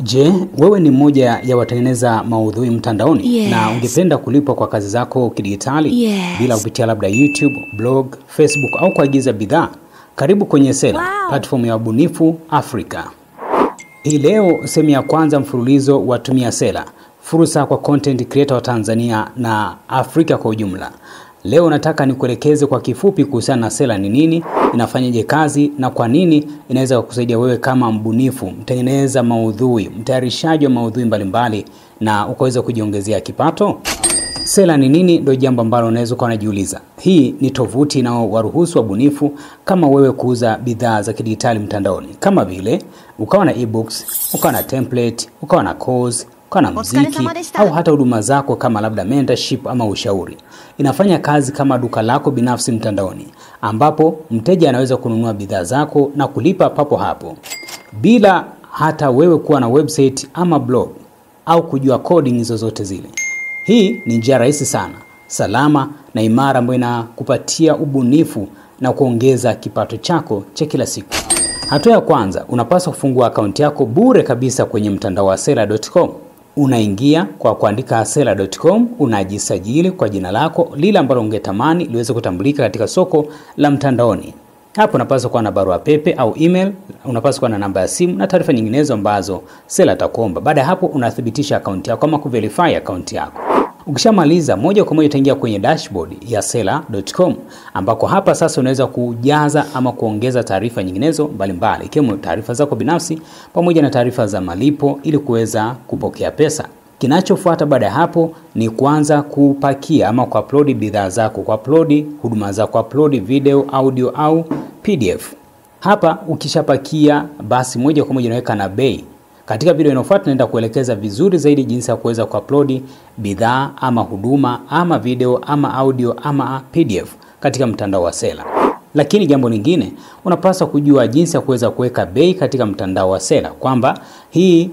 Je, wewe ni mmoja ya watengeneza maudhui mtandaoni? Yes. Na ungependa kulipwa kwa kazi zako kidijitali? Yes. Bila kupitia labda YouTube, blog, Facebook au kuagiza bidhaa? Karibu kwenye Sela, platform ya wabunifu Afrika. Hii leo sehemu ya kwanza mfululizo wa Tumia Sela, fursa kwa content creator wa Tanzania na Afrika kwa ujumla. Leo nataka nikuelekeze kwa kifupi kuhusiana na Sela ni nini, inafanyaje kazi na kwa nini inaweza kukusaidia wewe kama mbunifu, mtengeneza maudhui, mtayarishaji wa maudhui mbalimbali na ukaweza kujiongezea kipato. Sela ni nini ndio jambo ambalo unaweza kujiuliza. Hii ni tovuti inayowaruhusu wabunifu kama wewe kuuza bidhaa za kidijitali mtandaoni. Kama vile ukawa na ebooks, ukawa na template, ukawa na course, ukawa na muziki au hata huduma zako kama labda mentorship ama ushauri. Inafanya kazi kama duka lako binafsi mtandaoni, ambapo mteja anaweza kununua bidhaa zako na kulipa papo hapo, bila hata wewe kuwa na website ama blog au kujua coding zozote zile. Hii ni njia rahisi sana, salama na imara ambayo inakupatia ubunifu na kuongeza kipato chako cha kila siku. Hatua ya kwanza, unapaswa kufungua akaunti yako bure kabisa kwenye mtandao wa sela.com. Unaingia kwa kuandika sela.com, unajisajili kwa jina lako lile ambalo ungetamani liweze kutambulika katika soko la mtandaoni. Hapo unapaswa kuwa na barua pepe au email, unapaswa kuwa na namba ya simu na taarifa nyinginezo ambazo Sela atakuomba. Baada ya hapo unathibitisha akaunti yako ama kuverify akaunti yako. Ukishamaliza, moja kwa moja utaingia kwenye dashboard ya sela.com, ambako hapa sasa unaweza kujaza ama kuongeza taarifa nyinginezo mbalimbali, ikiwemo taarifa zako binafsi pamoja na taarifa za malipo ili kuweza kupokea pesa. Kinachofuata baada ya hapo ni kuanza kupakia ama kuupload bidhaa zako, kuupload huduma zako, kuupload video, audio au PDF. Hapa ukishapakia, basi moja kwa moja unaweka na bei. Katika video inayofuata naenda kuelekeza vizuri zaidi jinsi ya kuweza kuupload bidhaa ama huduma ama video ama audio ama PDF katika mtandao wa Sela. Lakini jambo lingine, unapaswa kujua jinsi ya kuweza kuweka bei katika mtandao wa Sela, kwamba hii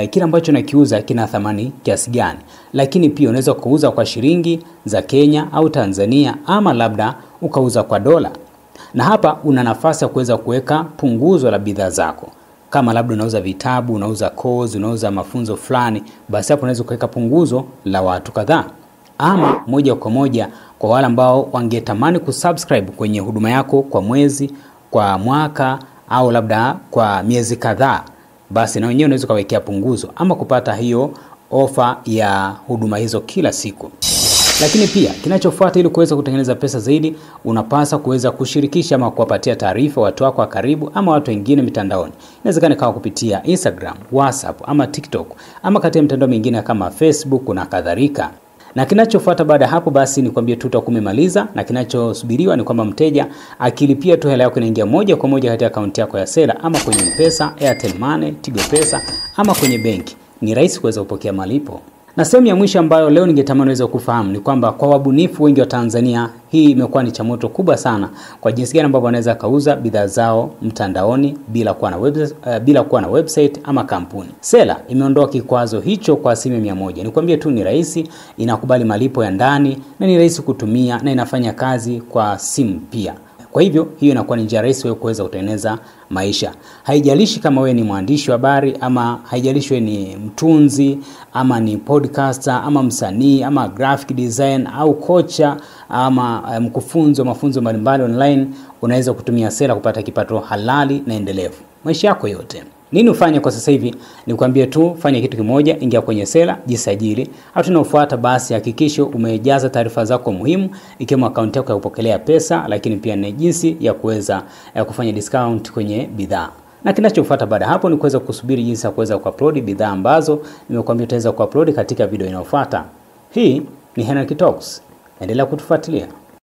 kila ambacho nakiuza kina thamani kiasi gani. Lakini pia unaweza kuuza kwa shilingi za Kenya au Tanzania ama labda ukauza kwa dola. Na hapa una nafasi ya kuweza kuweka punguzo la bidhaa zako. Kama labda unauza vitabu, unauza course, unauza mafunzo fulani, basi hapo unaweza kuweka punguzo la watu kadhaa. Ama moja kwa moja kwa wale ambao wangetamani kusubscribe kwenye huduma yako kwa mwezi, kwa mwaka au labda kwa miezi kadhaa, basi na wenyewe unaweza kuwekea punguzo ama kupata hiyo ofa ya huduma hizo kila siku. Lakini pia kinachofuata, ili kuweza kutengeneza pesa zaidi, unapaswa kuweza kushirikisha ama kuwapatia taarifa watu wako wa karibu ama watu wengine mitandaoni. Inawezekana kama kupitia Instagram, WhatsApp ama TikTok ama katika mitandao mingine kama Facebook na kadhalika. Na kinachofuata baada hapo basi ni kwambie tu utakumemaliza, na kinachosubiriwa ni kwamba mteja akilipia tu hela yako inaingia moja kwa moja katika akaunti yako ya Sela ama kwenye M-Pesa, Airtel Money, Tigo Pesa ama kwenye benki. Ni rahisi kuweza kupokea malipo. Na sehemu ya mwisho ambayo leo ningetamani uweze kufahamu ni kwamba kwa wabunifu wengi wa Tanzania, hii imekuwa ni changamoto kubwa sana kwa jinsi gani ambavyo wanaweza kauza bidhaa zao mtandaoni bila kuwa na website ama kampuni. Sela imeondoa kikwazo hicho kwa 100%. Nikwambie tu ni rahisi, inakubali malipo ya ndani na ni rahisi kutumia na inafanya kazi kwa simu pia. Kwa hivyo hiyo inakuwa ni njia rahisi wewe kuweza kutengeneza maisha. Haijalishi kama wewe ni mwandishi wa habari ama haijalishi wewe ni mtunzi ama ni podcaster ama msanii ama graphic design au kocha ama mkufunzi wa mafunzo mbalimbali online, unaweza kutumia Sela kupata kipato halali na endelevu maisha yako yote. Nini ufanye kwa sasa hivi? Nikwambie tu fanya kitu kimoja, ingia kwenye Sela, jisajili. Hatua inayofuata basi hakikisha umejaza taarifa zako muhimu, ikiwemo akaunti yako ya kupokelea pesa, lakini pia ni jinsi ya kuweza kufanya discount kwenye bidhaa. Na kinachofuata baada hapo ni kuweza kusubiri jinsi ya kuweza kuupload bidhaa ambazo nimekuambia utaweza kuupload katika video inayofuata. Hii ni Henry Talks. Endelea kutufuatilia.